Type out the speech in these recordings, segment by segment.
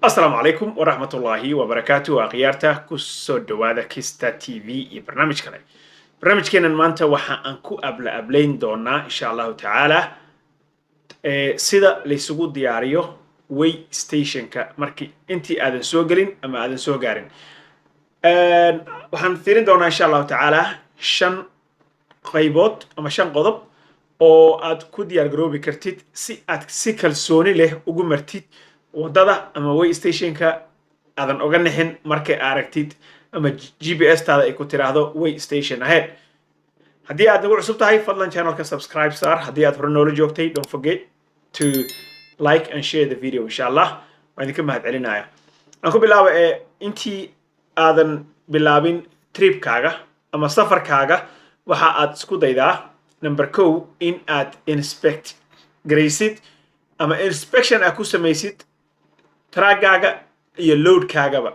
السلام عليكم ورحمة الله وبركاته أخيارته كسو دوادا كيستا تي في برنامج كله برنامج كنا مانتا وحا أنكو أبلين دونا إن شاء الله تعالى سيدا ليسوغو دياريو وي ستيشن كا مركي انتي آدن سوغلين أما آدن سوغارين وحان فيرين دونا إن شاء الله تعالى شن قيبوت أما شن قضب oo aad ku diyaar garoobi kartid si aad si kalsooni leh ugu martid wadada ama way stationka aadan oga nixin markay aragtid ama GPS taada ay ku tiraahdo way station ahead haddii aad nagu cusub tahay fadlan channelka subscribe sar haddii aad hore noola joogtay don't forget to like and share the video inshallah waan idinka mahadcelinaya aan ku bilaabo intii aadan bilaabin tripkaaga ama safarkaaga waxa aad isku daydaa number 2 in aad inspect garaysid ama inspection aad ku samaysid trackaaga iyo loadkaagaba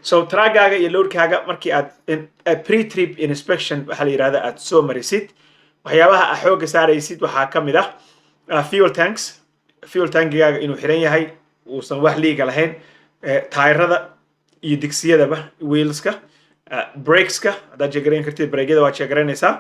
so trackaaga iyo loadkaaga markii aad pre-trip inspection waxa la yiraahdaa aad soo marisid waxyaabaha aad xooga saaraysid waxaa ka mid ah fuel tankigaaga inuu xiran yahay uusan wax liiga lahayn taayirada iyo digsiyadaba wheelska brakeska haddaad jegarayn kartid brakeyada waad jegaraynaysaa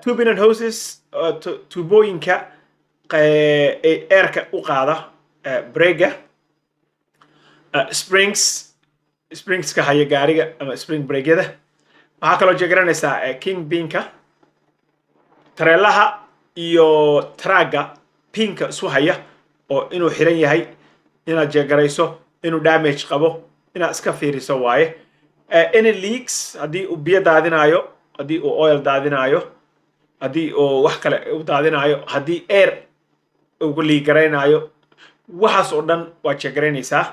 tubing and hoses tubooyinka airka u qaada brega springska haya gaariga ama spring brakeyada waxaa kaloo jegranaysaa king pinka tareelaha iyo traga pinka isu haya oo inuu xiran yahay inaad jegarayso inuu damage qabo inaad iska fiiriso waaye any leaks haddii uu biyo daadinayo haddii uu oil daadinayo haddii uu wax kale u daadinayo haddii air ugu liigaraynayo waxaas oo dhan waad jegaraynaysaa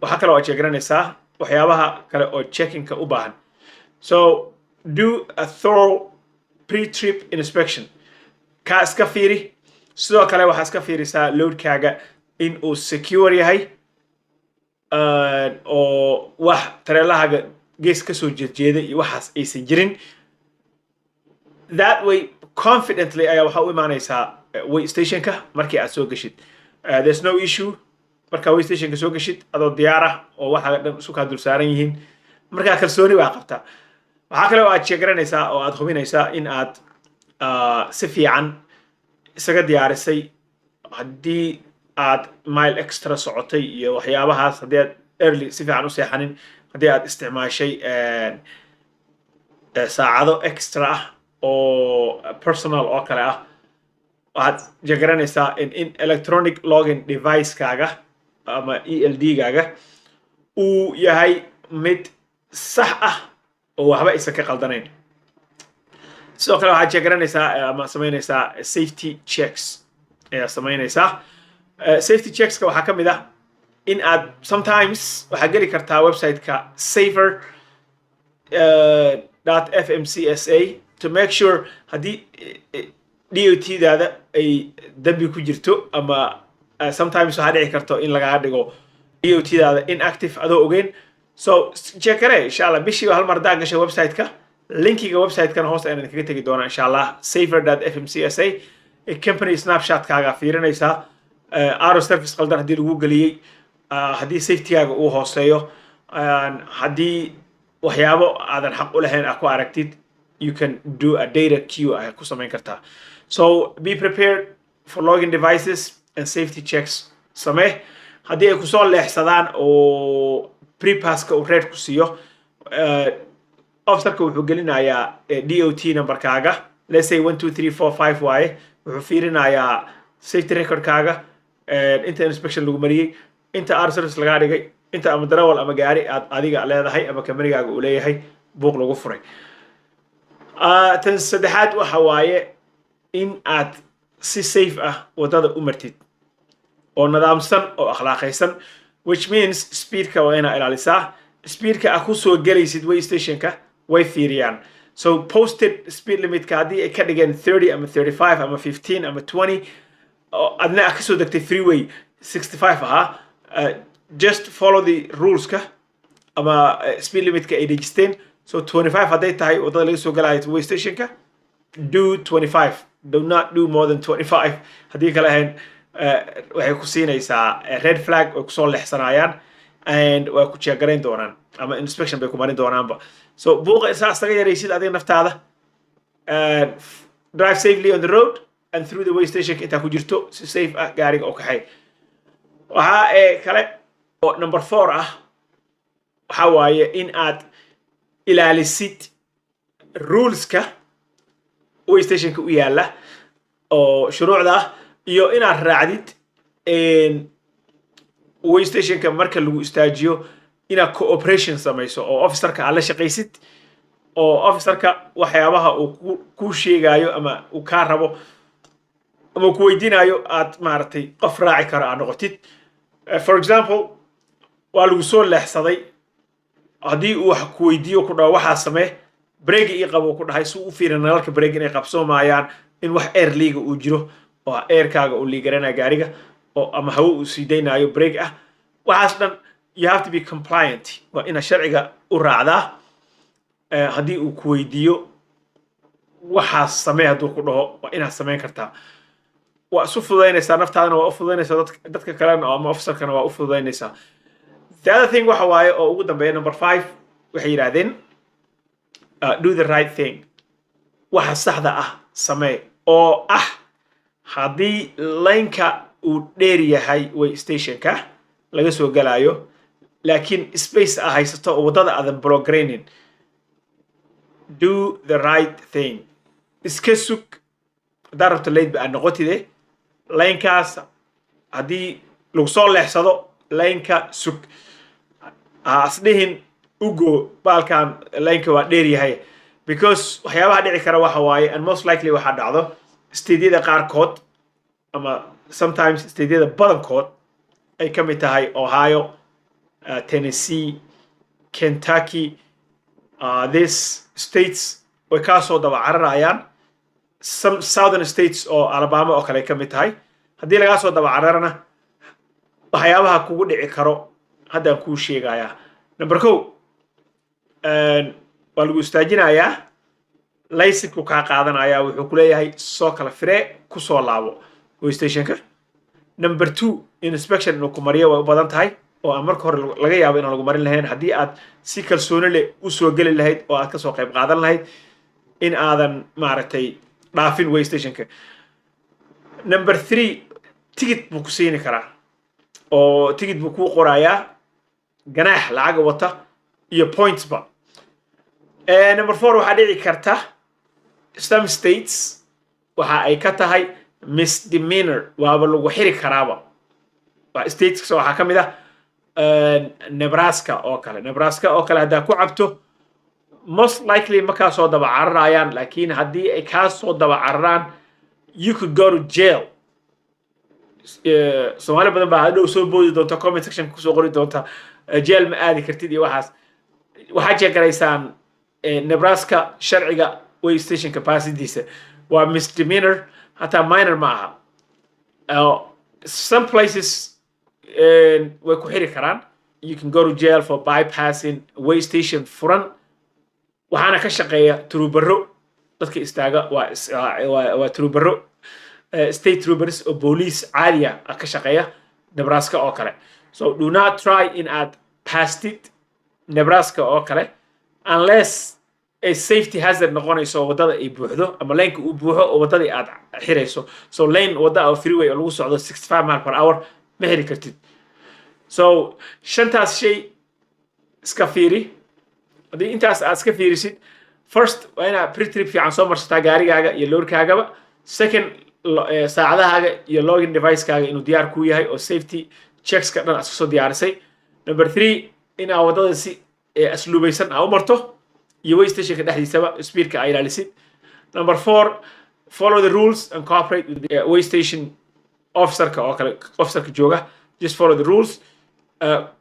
waxaa kale waad jegaraynaysaa waxyaabaha kale oo checkingka u baahan so do a thorough pre-trip inspection kaa iska fiiri sidoo kale waxaa iska fiirisaa loadkaaga in uu secure yahay oo wax tareelahaaga gees kasoo jeedjeeda iyo waxaas aysan jirin that way confidently ayaa waxaa u imaanaysaa way stationka markii aad soo gashid there's no issue markaa way stationka soo gashid adoo diyaar ah oo waxa dhan isu kaa dul saaran yihiin markaa kalsooni baa qabtaa waxaa kale oo aad sheegaranaysaa oo aad hubinaysaa in aad si fiican isaga diyaarisay haddii aad mile extra socotay iyo waxyaabahaas haddii aad early si fiican u seexanin haddii aad isticmaashay saacado extra ah oo personal oo kale ah waxaad jegranaysaa in electronic login device-kaaga ama ELD-gaaga uu yahay mid sax ah oo waxba aysan ka qaldanayn sidoo kale waxaad jegranaysaa ama samaynaysaa safety checks ayaa samaynaysaa safety checkska waxaa ka mid ah in aad sometimes waxaad geli kartaa website-ka safer .fmcsa to make sure haddii DOT-daada ay dambi ku jirto ama sometimes waxaa dhici karto in lagaa dhigo DOT-daada inactive adoo ogeyn so checkare insha allah bishii hal mar daa gashay website-ka linkiga website-kana hoos ayaan kaga tegi doonaa insha allah safer.fmcsa company snapshot-kaaga fiirinaysaa aro service qaldan haddii lagu geliyey haddii safety-gaaga uu hooseeyo haddii waxyaabo aadan xaq u lahayn aad ku aragtid you can do a data queue ay ku samayn kartaa so be prepared for login devices and safety checks samee haddii ay kusoo leexsadaan oo pre-passka uu red ku siiyo officerka wuxuu gelinayaa DOT numberkaaga let's say 12345 waaye wuxuu fiirinayaa safety recordkaaga inta inspection lagu mariyey inta R service lagaa dhigay inta ama darawal ama gaari aad adiga leedahay ama kamarigaaga uu leeyahay buuq lagu furay tan saddexaad waxa waaye in aad si safe ah wadada u martid oo nidaamsan oo akhlaaqaysan which means speedka waa inaad ilaalisaa speedka aad ku soo gelaysid way stationka way fiiriyaan so posted speed limitka haddii ay ka dhigeen 30 ama 35 ama 15 ama 20 adna aad kasoo degtay freeway 65 ahaa just follow the ruleska ama speed limitka ay dejisteen so 25 hadday tahay wadada laga soo galayo way stationka do 25 do not do more than 25 haddii kale ahayn waxay ku siinaysaa red flag oo kusoo leexsanayaan and waa ku jeegarayn doonaan ama inspection bay ku marin doonaanba so buuqa isaas taga yaraysid adiga naftaada drive safely on the road and through the way station intaa ku jirto si safe ah gaariga oo kaxay waxaa kale oo number 4 ah waxaa waaye in aad ilaalisid ruleska way stationka u yaala oo shuruucda ah iyo inaad raacdid way stationka marka lagu istaajiyo inaad cooperation samayso oo officerka aad la shaqaysid oo officerka waxyaabaha uu ku sheegayo ama uu ka rabo ama ku weydiinayo aad maartay qof raaci karo aad noqotid for example waa lagu soo leexsaday haddii uu wax ku weydiiyo ku dhaw waxaa samee break ii qabo ku dhahay si uu fiirin nalalka break inay qabsoomayaan in wax air liiga uu jiro oo airkaaga uu liigarana gaariga oo ama hawo uu sii daynayo break ah waxaas dhan you have to be compliant waa ina sharciga u raacdaa haddii uu ku weydiiyo waxaas samee hadduu ku dhaho waa inaad samayn kartaa waa isu fududaynaysaa naftaadana waa u fududaynaysaa dadka kalena ama officerkana waa u fududaynaysaa the other thing waxa waaye oo ugu dambeeya number 5 waxay yidhaahdeen do the right thing waxa saxda ah samee oo ah haddii laynka uu dheer yahay way stationka laga soo galayo laakiin space ah haysato oo waddada aadan blockraynin do the right thing iska sug haddaad rabto layd ba aad noqotide laynkaas haddii lagu soo leexsado laynka sug asdhihin ugo baalkan laynka waa dheer yahay because waxyaabaha dhici kara waxa waaye and most likely waxaa dhacdo stadyada qaarkood ama sometimes stadyada badankood ay ka mid tahay Ohio, Tennessee, Kentucky, these states way ka soo daba cararayaan some southern states oo Alabama oo kale ka mid tahay haddii laga soo daba cararana waxyaabaha kugu dhici karo haddaan kuu sheegayaa number 2 waa lagu istaajinayaa laysanku kaa qaadanayaa wuxuu ku leeyahay soo kala firee ku soo laabo way stationka number 2 inspection inuu ku mariyo way u badan tahay oo aan marka hore laga yaabo inaan lagu marin lahayn haddii aad si kalsooni leh u soo geli lahayd oo aad ka soo qayb qaadan lahayd in aadan maaragtay dhaafin way stationka number 3 ticket buu ku siini karaa oo ticket buu ku qorayaa ganaax lacag wata iyo points ba number 4 waxaa dhici karta some states waxa ay ka tahay misdemeanor waaba lagu xiri karaaba states waxaa ka mid ah Nebraska oo kale haddaa ku cabto most likely ma kaa soo daba cararayaan laakiin haddii ay kaa soo daba cararaan you could go to jail Soomaali badan baa hadhow soo boodi doonta comment section kusoo qori doonta jail ma aadi kartid iyo waxaa jeegaraysaan Nebraska sharciga way station capacity waa misdemeanor hataa minor ma aha some places way ku xiri karaan you can go to jail for bypassing way station furan waxaana ka shaqeeya turubaro dadka istaaga waa turubaro state troopers oo police caadiya ka shaqeeya Nebraska oo kale so do not try in at past it Nebraska oo kale unless a safety hazard noqonayso wadada ay buuxdo ama laynka uu buuxo oo wadada aad xirayso so lane wada oo freeway lagu socdo 65 miles per hour ma xiri kartid so shantaas shay iska fiiri haddii intaas aad iska fiirisid first waa inaad pre-trip fiican soo marsataa gaarigaaga iyo loorkaagaba second saacadahaaga iyo login device-kaaga inuu diyaar ku yahay oo safety checks-ka dhan aad soo diyaarisay number 3 in aad wadada si asluubaysan aad u marto iyo way stationka dhexdiisaba speedka ay ilaalisid number 4 follow the rules and cooperate with the way station officerka jooga just follow the rules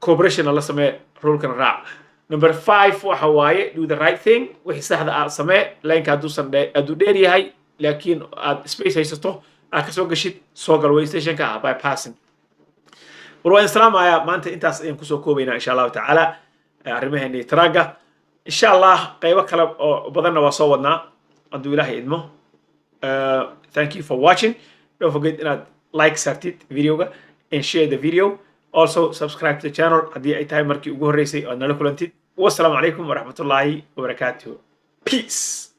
cooperation la samee rulekana raac number 5 waxa waaye do the right thing wixii saxda ah samee laynka hadduu dheer yahay laakiin aad space haysato aad ka soo gashid soo gal way stationka bypassing warwaan salaamaya maanta intaas ayaan kusoo koobaynaa insha allahu tacaala arrimaheennii taraagga insha allah qaybo kale oo badanna waa soo wadnaa hadduu ilaahay idmo thank you for watching don't forget inaad like sartid videoga and share the video. Also subscribe to the channel haddii ay tahay markii ugu horreysay oo nala kulantid. Wassalamu alaikum warahmatullahi wabarakatuh. Peace.